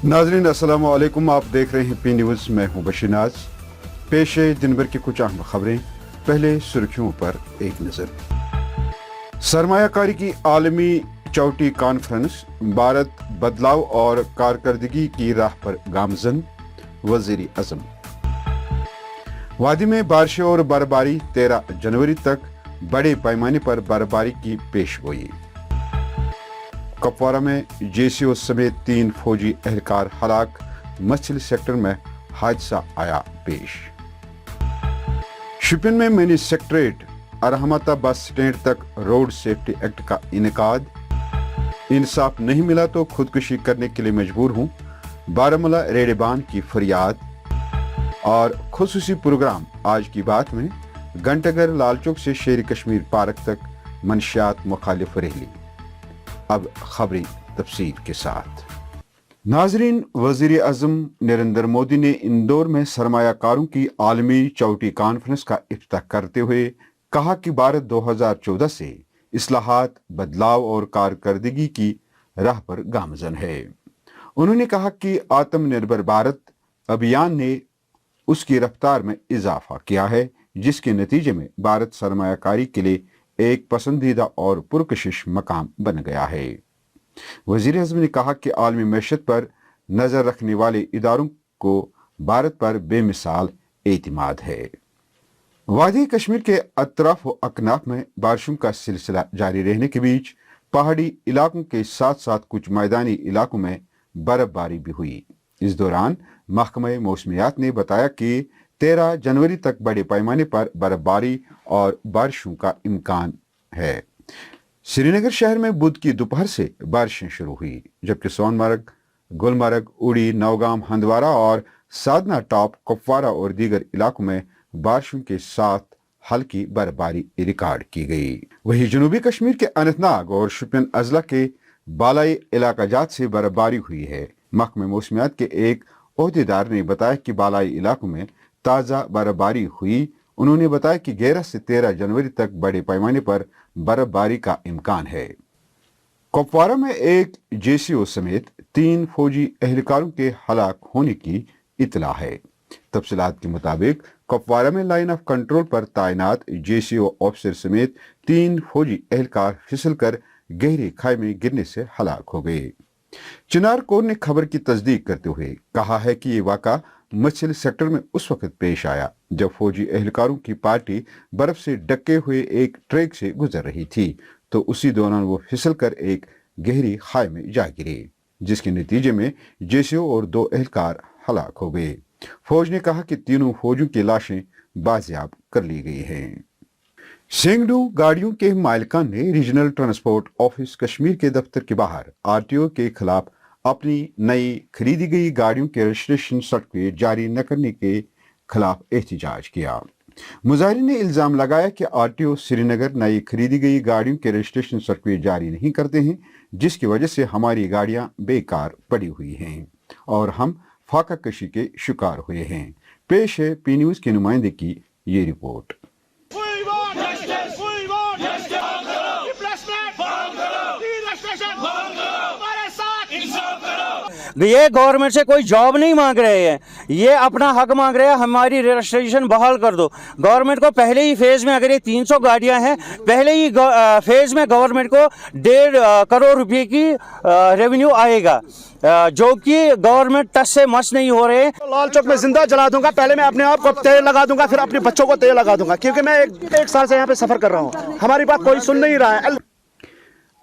नाजरीन अस्सलाम वालेकुम, आप देख रहे हैं पी न्यूज़। मैं हूं बशीर नाज। पेश है दिन भर की कुछ अहम खबरें। पहले सुर्खियों पर एक नजर। सरमायाकारी की आलमी चौटी कॉन्फ्रेंस, भारत बदलाव और कारकर्दगी की राह पर गामजन, वजीर आजम। वादी में बारिशें और बर्फबारी, 13 जनवरी तक बड़े पैमाने पर बर्फबारी की पेशगोई। कपवारा में जेसीओ समेत 3 फौजी एहलकार हलाक, मछली सेक्टर में हादसा आया पेश। शिपिन में मिनी सेक्रेटरेट, अरहमता बस स्टैंड तक रोड सेफ्टी एक्ट का इनेकाद। इंसाफ नहीं मिला तो खुदकुशी करने के लिए मजबूर हूं, बारामूला रेडेबान की फरियाद। और खुसूसी प्रोग्राम आज की बात में घंटाघर लालचौक से शेर कश्मीर पार्क तक मंशियात मुखालिफ रैली। अब खबरें तफसील के साथ। नाजरीन, वजीर आजम नरेंद्र मोदी ने इंदौर में सरमायाकारों की आलमी चौटी कॉन्फ्रेंस का इफ्तिताह करते हुए कहा कि भारत 2014 से इस्लाहात, बदलाव और कारकर्दगी की राह पर गामजन है। उन्होंने कहा कि आत्मनिर्भर भारत अभियान ने उसकी रफ्तार में इजाफा किया है, जिसके नतीजे में भारत सरमायाकारी के लिए एक पसंदीदा और पुरकशिश मकाम बन गया है। वजीर आज़म ने कहा कि आलमी मैशत पर नजर रखने वाले इदारों को भारत पर बेमिसाल एतमाद है। वादी कश्मीर के अतराफ व अकनाफ में बारिशों का सिलसिला जारी रहने के बीच पहाड़ी इलाकों के साथ साथ कुछ मैदानी इलाकों में बर्फबारी भी हुई। इस दौरान महकमा मौसमियात ने बताया कि 13 जनवरी तक बड़े पैमाने पर बर्फबारी और बारिशों का इम्कान है। श्रीनगर शहर में बुध की दोपहर से बारिशें शुरू हुई, जबकि सोनमर्ग, गुलमर्ग, उड़ी, नौगाम, हंदवारा और साधना टॉप, कुपवारा और दीगर इलाकों में बारिशों के साथ हल्की बर्फबारी रिकॉर्ड की गई। वहीं जनूबी कश्मीर के अनंतनाग और शोपियान अजला के बालाई इलाका जात से बर्फबारी हुई है। महकमा मौसमियात के एक ओहदेदार ने बताया कि बालाई इलाकों में ताज़ा बर्फबारी हुई। उन्होंने बताया कि 11 से 13 जनवरी तक बड़े पैमाने पर बर्फबारी का इम्कान है। कुपवारा में एक जेसीओ समेत 3 फौजी एहलकारों के हलाक होने की इतला है। तफसीलात के मुताबिक कुपवारा में लाइन ऑफ कंट्रोल पर तैनात जेसीओ ऑफिसर समेत 3 फौजी एहलकार फिसलकर गहरे खाई में गिरने से हलाक हो गए। चिनार कोर ने खबर की तस्दीक करते हुए कहा है कि ये वाक़ा मछली सेक्टर में उस वक्त पेश आया जब फौजी एहलकारों की पार्टी बर्फ से ढके हुए एक ट्रैक से गुजर रही थी, तो उसी दौरान वो फिसलकर एक गहरी खाई में जा गिरे, जिसके नतीजे में जेसीओ और 2 एहलकार हलाक हो गए। फौज ने कहा कि तीनों फौजियों की लाशें बाजियाब कर ली गई हैं। सैकड़ों गाड़ियों के मालिकान ने रीजनल ट्रांसपोर्ट ऑफिस कश्मीर के दफ्तर के बाहर आरटीओ के खिलाफ अपनी नई खरीदी गई गाड़ियों के रजिस्ट्रेशन सर्टिफिकेट जारी न करने के खिलाफ एहतजाज किया। मुजाहिरीन ने इल्जाम लगाया कि आरटीओ श्रीनगर नई खरीदी गई गाड़ियों के रजिस्ट्रेशन सर्टिफिकेट जारी नहीं करते हैं, जिसकी वजह से हमारी गाड़ियां बेकार पड़ी हुई हैं और हम फाका कशी के शिकार हुए हैं। पेश है पी न्यूज़ के नुमाइंदे की ये रिपोर्ट। ये गवर्नमेंट से कोई जॉब नहीं मांग रहे हैं, ये अपना हक मांग रहे हैं, हमारी रजिस्ट्रेशन बहाल कर दो। गवर्नमेंट को पहले ही फेज में, अगर ये 300 गाड़ियां हैं, पहले ही फेज में गवर्नमेंट को 1.5 करोड़ रुपए की रेवेन्यू आएगा, जो कि गवर्नमेंट टच से मस नहीं हो रहे। लाल चौक में जिंदा जला दूंगा, पहले मैं अपने आप को तेल लगा दूंगा, फिर अपने बच्चों को तेल लगा दूंगा, क्योंकि मैं एक साल से यहाँ पे सफर कर रहा हूँ। हमारी बात कोई सुन नहीं रहा है।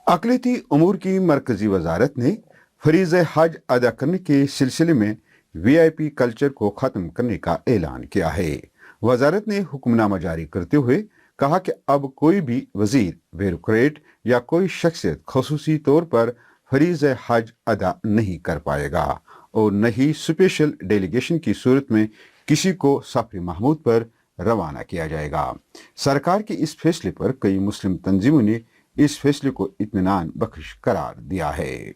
अक़लियती उमूर की मरकजी वजारत ने फरीज़ हज अदा करने के सिलसिले में वीआईपी कल्चर को ख़त्म करने का ऐलान किया है। वजारत ने हुक्मनामा जारी करते हुए कहा कि अब कोई भी वजीर, ब्यूरोक्रेट या कोई शख्सियत खसूसी तौर पर फरीज़ हज अदा नहीं कर पाएगा और न ही स्पेशल डेलीगेशन की सूरत में किसी को सफ़र महमूद पर रवाना किया जाएगा। सरकार के इस फैसले पर कई मुस्लिम तंजीमों ने इस फैसले को इत्मीनान बख्श करार दिया है।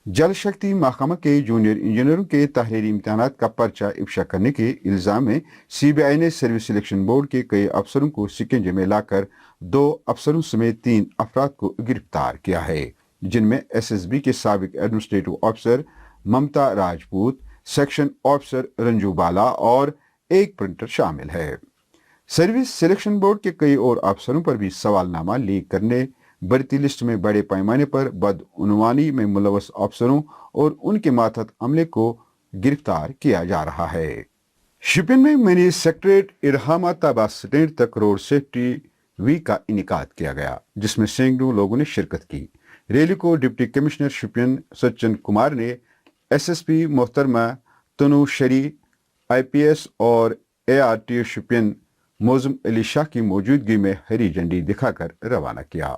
जल शक्ति महकमा के जूनियर इंजीनियरों के तहरीरी इम्तिहानात का पर्चा इफ्शा करने के इल्जाम में सीबीआई ने सर्विस सिलेक्शन बोर्ड के कई अफसरों को शिकंजे में लाकर 2 अफसरों समेत 3 अफराद को गिरफ्तार किया है, जिनमें एसएसबी के साबिक एडमिनिस्ट्रेटिव ऑफिसर ममता राजपूत, सेक्शन ऑफिसर रंजू बाला और एक प्रिंटर शामिल है। सर्विस सिलेक्शन बोर्ड के कई और अफसरों पर भी सवालनामा लीक करने, बढ़ती लिस्ट में बड़े पैमाने पर बदउनवानी में मुलवस अफसरों और उनके मातहत अमले को गिरफ्तार किया जा रहा है। शिपिन में मिनी सेक्रेटरीट इरहामाता बस स्टैंड तक रोड सेफ्टी वीक का इनेकाद किया गया, जिसमें सैकड़ों लोगों ने शिरकत की। रैली को डिप्टी कमिश्नर शिपिन सचिन कुमार ने एसएसपी मोहतरमा तनु शरी, आईपीएस और एआरटी शिपिन मौजूम अली शाह की मौजूदगी में हरी झंडी दिखाकर रवाना किया।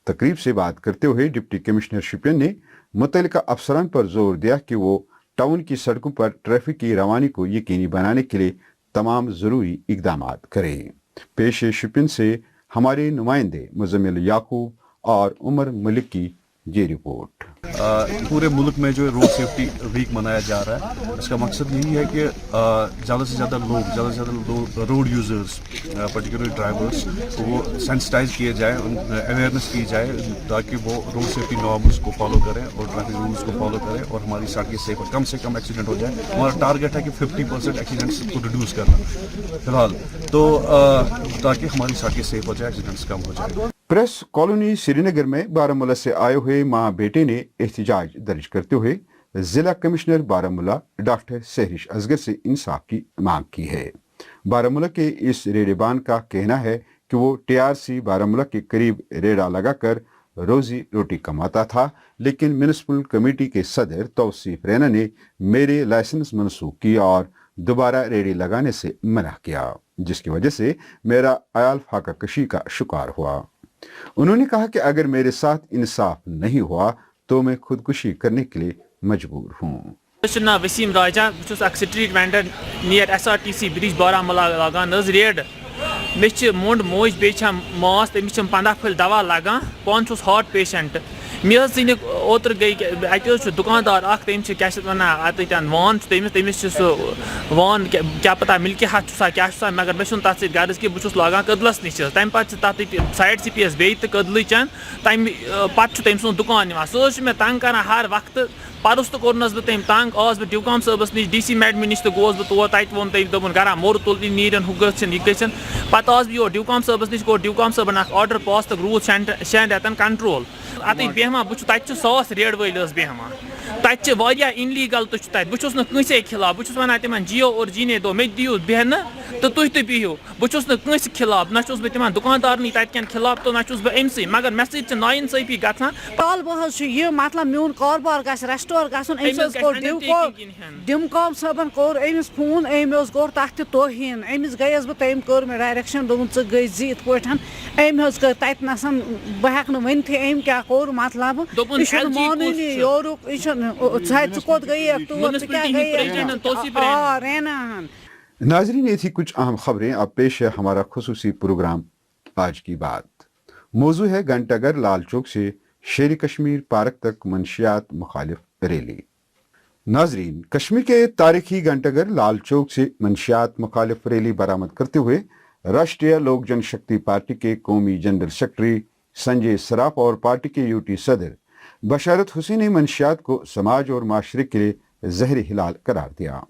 तकरीब से बात करते हुए डिप्टी कमिश्नर शिपिन ने मुतल्लिका अफसरान पर जोर दिया कि वो टाउन की सड़कों पर ट्रैफिक की रवानी को यकीनी बनाने के लिए तमाम ज़रूरी इकदाम करें। पेश है शिपिन से हमारे नुमाइंदे मुजम्मिल याकूब और उमर मलिक की ये रिपोर्ट। पूरे मुल्क में जो रोड सेफ्टी वीक मनाया जा रहा है, इसका मकसद यही है कि ज़्यादा से ज़्यादा लोग रोड यूज़र्स पर्टिकुलर ड्राइवर्स वो सेंसिटाइज किए जाए, अवेयरनेस की जाए ताकि वो रोड सेफ्टी नॉर्म्स को फॉलो करें और ट्रैफिक रूल्स को फॉलो करें और हमारी सड़कें सेफ और कम से कम एक्सीडेंट हो जाए। हमारा टारगेट है कि 50% एक्सीडेंट्स को रिड्यूस करना फिलहाल, तो ताकि हमारी सड़कें सेफ हो जाए, एक्सीडेंट्स कम हो जाए। प्रेस कॉलोनी श्रीनगर में बारामूला से आए हुए मां बेटे ने एहतिजाज दर्ज करते हुए जिला कमिश्नर बारामूला डॉक्टर सहरिश असगर से इंसाफ की मांग की है। बारामूला के इस रेडेबान का कहना है कि वो टीआरसी बारामूला के करीब रेडा लगाकर रोजी रोटी कमाता था, लेकिन म्यूनिसिपल कमेटी के सदर तौसीफ रैना ने मेरे लाइसेंस मनसूख किया और दोबारा रेडी लगाने से मना किया, जिसकी वजह से मेरा अयाल फाका कशी का शिकार हुआ। उन्होंने कहा कि अगर मेरे साथ इंसाफ नहीं हुआ तो मैं खुदकुशी करने के लिए मजबूर हूँ। नाम वसीम राजा, बह street vendor near SRTC bridge Baramulla लगान रेड। मे मोंड मोज बे मास तमिस 15 फल दवा लगान, पान हार्ट पेशेंट। मे ज़न ओतर गई अत दुकानदार तम क्या वन वान तमिस सह वान क्या पता मिल्की हथ क्या मगर मे तथ गर्ज कि बहुत लागान कदलस नश तम तथ साइड सिपीस बे तो कदल चन तम पे तम सुन दुकान सह मे तंग कर हर वक्त। परस तो कोरनस बह तम तंग, आज बह ड्यूकाम सबस नश DC मैडम नश तो गोस बह तौर, तत वोन तम दोपन गरा मोर तुल नीरन हु गन यह गन पे आज बह ड्यूकाम सबस नश गो ड्यूकाम सबन आर्डर पास तो रूल 6 रेतन कंट्रोल अत बेहमा बह तत 100 रेड वल बेहमा तत इनलीगल तो बहुत नसे खिलाफ बहुत वन तम जियो और जीने दो मे दियो बेहन तो तुह तो बिहू बहुत नस खिलाफ ना बह तम दुकानदार तक खिलाफ तो ना बह अमस मगर मे सत नाइंसाफी गल बह यह मतलब मोन कारोबार ग रेस्टोर डिमकॉम सबन कोर अमिस फोन अमिस गोर तथ तोहीन अमिस गयस बह तम कर मे डायरेक्शन दोन गई इत पे अम तथन बह हेक वन अम क्या कोर मतलब मान योरुक कोत गई नाजरीन, ये थी कुछ अहम खबरें। अब पेश है हमारा खुसूसी प्रोग्राम आज की बात। मौजू है घंटाघर लाल चौक से शेर कश्मीर पार्क तक मंशियात मुखालिफ रैली। नाजरीन, कश्मीर के तारीखी घंटाघर लाल चौक से मंशियात मुखालिफ रैली बरामद करते हुए राष्ट्रीय लोक जनशक्ति पार्टी के कौमी जनरल सेक्रेटरी संजय सराफ और पार्टी के यूटी सदर बशारत हुसैन ने मंशियात को समाज और माशरे के लिए जहरी हिलाल करार दिया।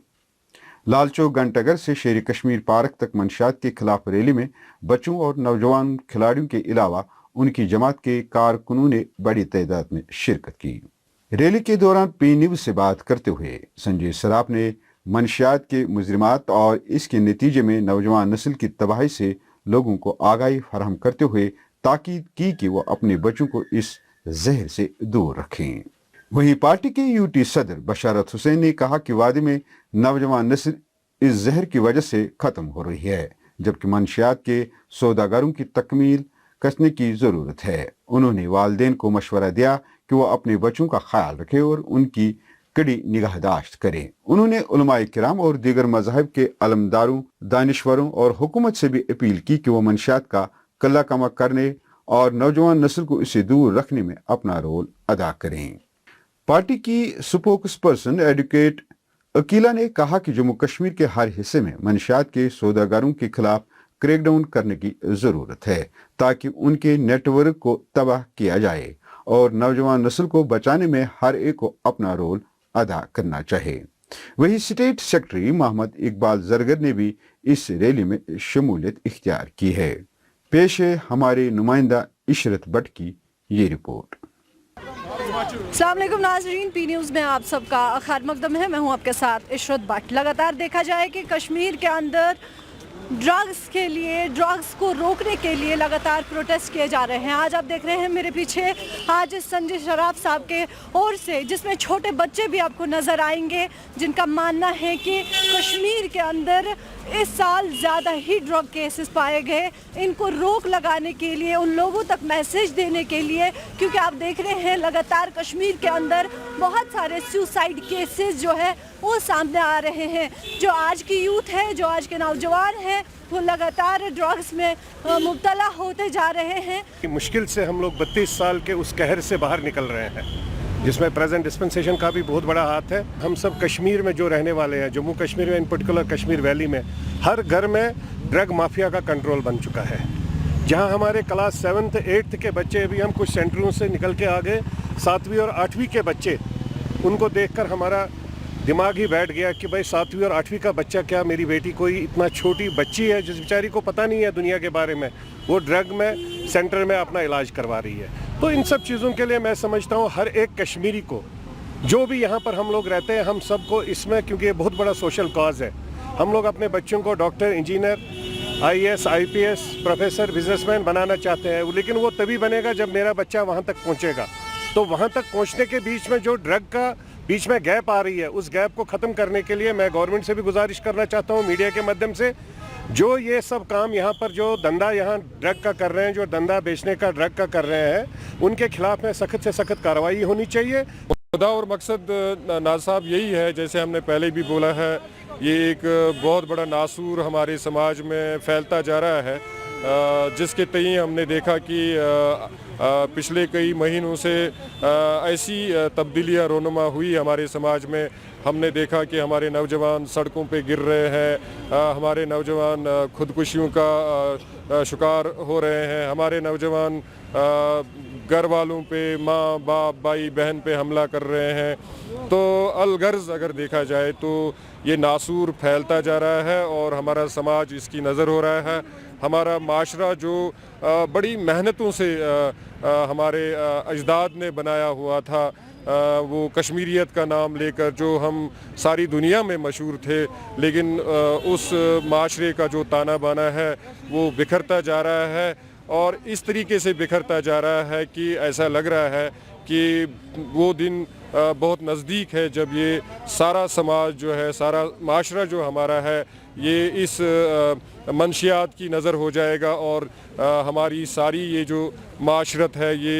लाल चौक घंटाघर से शेर कश्मीर पार्क तक मंशियात के खिलाफ रैली में बच्चों और नौजवान खिलाड़ियों के अलावा उनकी जमात के कारकुनों ने बड़ी तादाद में शिरकत की। रैली के दौरान पी न्यूज़ से बात करते हुए संजय सराफ ने मंशियात के मुजरिमात और इसके नतीजे में नौजवान नस्ल की तबाही से लोगों को आगाही फराहम करते हुए ताकीद की कि वो अपने बच्चों को इस जहर से दूर रखें। वहीं पार्टी के यूटी सदर बशारत हुसैन ने कहा कि वादी में नौजवान नस्ल इस जहर की वजह से खत्म हो रही है, जबकि मंशियात के सौदागरों की तकमील कसने की जरूरत है। उन्होंने वालिदैन को मशवरा दिया कि वो अपने बच्चों का ख्याल रखें और उनकी कड़ी निगाहदाश्त करें। उन्होंने उलमाए किराम और दीगर मज़हब के अलमदारों, दानिश्वरों और हुकूमत से भी अपील की कि वो मंशियात का कल्ला कमा करने और नौजवान नस्ल को इससे दूर रखने में अपना रोल अदा करें। पार्टी की स्पोक्स पर्सन एडवोकेट अकीला ने कहा कि जम्मू कश्मीर के हर हिस्से में मंशियात के सौदागरों के खिलाफ क्रैकडाउन करने की जरूरत है ताकि उनके नेटवर्क को तबाह किया जाए और नौजवान नस्ल को बचाने में हर एक को अपना रोल अदा करना चाहिए। वहीं स्टेट सेक्रेटरी मोहम्मद इकबाल जरगर ने भी इस रैली में शमूलियत इख्तियार की है। पेश है हमारे नुमाइंदा इशरत भट्ट की ये रिपोर्ट। अस्सलाम वालेकुम नाज़रीन, पी न्यूज़ में आप सबका खैर मकदम है। मैं हूं आपके साथ इशरत भट्ट। लगातार देखा जाए कि कश्मीर के अंदर ड्रग्स को रोकने के लिए लगातार प्रोटेस्ट किए जा रहे हैं। आज आप देख रहे हैं मेरे पीछे आज संजय शराफ साहब के ओर से, जिसमें छोटे बच्चे भी आपको नज़र आएंगे, जिनका मानना है कि कश्मीर के अंदर इस साल ज़्यादा ही ड्रग केसेस पाए गए। इनको रोक लगाने के लिए, उन लोगों तक मैसेज देने के लिए, क्योंकि आप देख रहे हैं लगातार कश्मीर के अंदर बहुत सारे सुसाइड केसेस जो है वो सामने आ रहे हैं। जो आज की यूथ है, जो आज के नौजवान हैं, वो लगातार ड्रग्स में मुब्तला होते जा रहे हैं। मुश्किल से हम लोग 32 साल के उस कहर से बाहर निकल रहे हैं, जिसमें प्रेजेंट डिस्पेंसेशन का भी बहुत बड़ा हाथ है। हम सब कश्मीर में जो रहने वाले हैं, जम्मू कश्मीर में इन पर्टिकुलर कश्मीर वैली में, हर घर में ड्रग माफिया का कंट्रोल बन चुका है। जहां हमारे क्लास 7th 8th के बच्चे, अभी हम कुछ सेंटरों से निकल के आ गए, 7वीं और 8वीं के बच्चे, उनको देखकर हमारा दिमाग ही बैठ गया कि भाई 7वीं और 8वीं का बच्चा, क्या मेरी बेटी कोई इतना छोटी बच्ची है जिस बेचारी को पता नहीं है दुनिया के बारे में, वो ड्रग में सेंटर में अपना इलाज करवा रही है। तो इन सब चीज़ों के लिए मैं समझता हूँ हर एक कश्मीरी को, जो भी यहाँ पर हम लोग रहते हैं, हम सबको इसमें, क्योंकि ये बहुत बड़ा सोशल कॉज है, हम लोग अपने बच्चों को doctor, engineer, IAS, IPS, professor, businessman बनाना चाहते हैं। लेकिन वो तभी बनेगा जब मेरा बच्चा वहाँ तक पहुँचेगा। तो वहाँ तक पहुँचने के बीच में जो ड्रग का बीच में गैप आ रही है, उस गैप को ख़त्म करने के लिए मैं गवर्नमेंट से भी गुजारिश करना चाहता हूँ, मीडिया के माध्यम से, जो ये सब काम यहाँ पर जो धंधा यहाँ ड्रग का कर रहे हैं, जो धंधा बेचने का ड्रग का कर रहे हैं, उनके खिलाफ में सख्त से सख्त कार्रवाई होनी चाहिए। खुदा और मकसद नाज साहब यही है, जैसे हमने पहले भी बोला है, ये एक बहुत बड़ा नासूर हमारे समाज में फैलता जा रहा है, जिसके तई हमने देखा कि पिछले कई महीनों से ऐसी तब्दीलियाँ रोनुमा हुई हमारे समाज में। हमने देखा कि हमारे नौजवान सड़कों पे गिर रहे हैं, हमारे नौजवान खुदकुशियों का शिकार हो रहे हैं, हमारे नौजवान घर वालों पे, माँ बाप भाई बहन पे हमला कर रहे हैं। तो अलगर्ज अगर देखा जाए तो ये नासूर फैलता जा रहा है और हमारा समाज इसकी नज़र हो रहा है। हमारा माशरा जो बड़ी मेहनतों से हमारे अजदाद ने बनाया हुआ था, वो कश्मीरियत का नाम लेकर जो हम सारी दुनिया में मशहूर थे, लेकिन उस माशरे का जो ताना बाना है वो बिखरता जा रहा है। और इस तरीके से बिखरता जा रहा है कि ऐसा लग रहा है कि वो दिन बहुत नज़दीक है जब ये सारा समाज जो है, सारा माशरा जो हमारा है, ये इस मंशियात की नज़र हो जाएगा और हमारी सारी ये जो माशरत है ये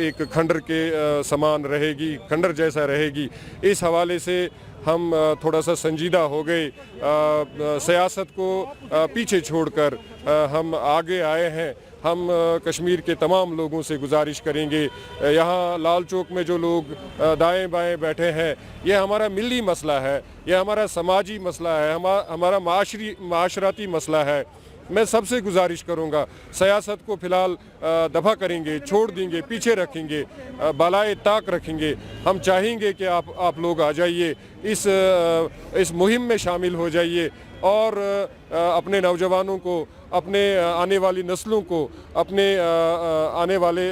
एक खंडर के समान रहेगी, खंडर जैसा रहेगी। इस हवाले से हम थोड़ा सा संजीदा हो गए, सियासत को पीछे छोड़कर हम आगे आए हैं। हम कश्मीर के तमाम लोगों से गुजारिश करेंगे, यहाँ लाल चौक में जो लोग दाएं बाएं बैठे हैं, ये हमारा मिली मसला है, ये हमारा समाजी मसला है, हमारा माशराती मसला है। मैं सबसे गुजारिश करूँगा, सियासत को फ़िलहाल दफ़ा करेंगे, छोड़ देंगे, पीछे रखेंगे, बालाए ताक रखेंगे। हम चाहेंगे कि आप लोग आ जाइए, इस मुहिम में शामिल हो जाइए और अपने नौजवानों को, अपने आने वाली नस्लों को, अपने आने वाले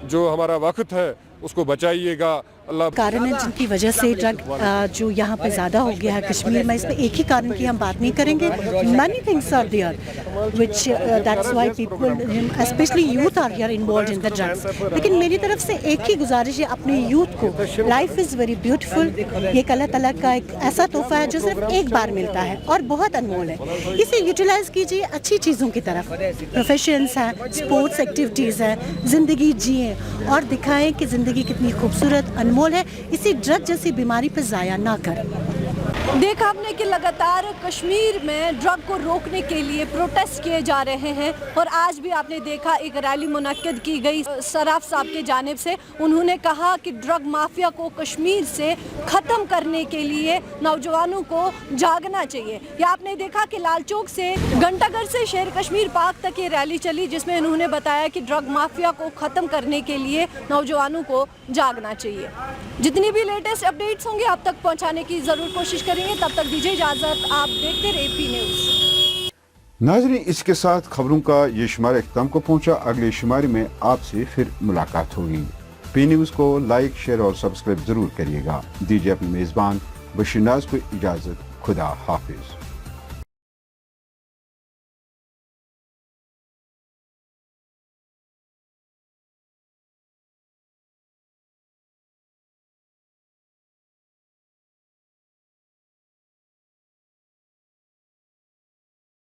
जो हमारा वक्त है उसको बचाइएगा। कारण है जिनकी वजह से ड्रग जो यहाँ पे ज़्यादा हो गया है कश्मीर में, इसमें एक ही कारण की हम बात नहीं करेंगे। Many things are there which that's why people specially youth are here involved in the drugs. लेकिन मेरी तरफ से एक ही गुजारिश है अपने यूथ को, लाइफ इज़ वेरी ब्यूटीफुल। ये अल्लाह ताला का एक ऐसा तोहफा है जो सिर्फ एक बार मिलता है और बहुत अनमोल है। इसे यूटिलाइज़ कीजिए अच्छी चीज़ों की तरफ, प्रोफेशंस हैं, स्पोर्ट्स एक्टिविटीज़ हैं, ज़िंदगी जिए और दिखाएं कि ज़िंदगी कितनी खूबसूरत अनमोल है। इसी ड्रग जैसी बीमारी पर ज़ाया ना करें। देखा आपने कि लगातार कश्मीर में ड्रग को रोकने के लिए प्रोटेस्ट किए जा रहे हैं और आज भी आपने देखा एक रैली मुनक्किद की गई सराफ साहब की जानिब से। उन्होंने कहा कि ड्रग माफिया को कश्मीर से ख़त्म करने के लिए नौजवानों को जागना चाहिए। या आपने देखा कि लाल चौक से घंटाघर से शेर कश्मीर पार्क तक ये रैली चली, जिसमें उन्होंने बताया कि ड्रग माफिया को ख़त्म करने के लिए नौजवानों को जागना चाहिए। जितनी भी लेटेस्ट अपडेट्स होंगे आप तक पहुंचाने की ज़रूर कोशिश करेंगे। तब तक दीजिए इजाज़त, आप देखते रहिए AP न्यूज़। नाज़रीन, इसके साथ खबरों का ये शुमारा इख्तिताम को पहुंचा। अगले शुमारे में आपसे फिर मुलाकात होगी। P न्यूज़ को लाइक, शेयर और सब्सक्राइब जरूर करिएगा। दीजिए अपने मेज़बान बशीर नाज को इजाज़त। खुदा हाफिज।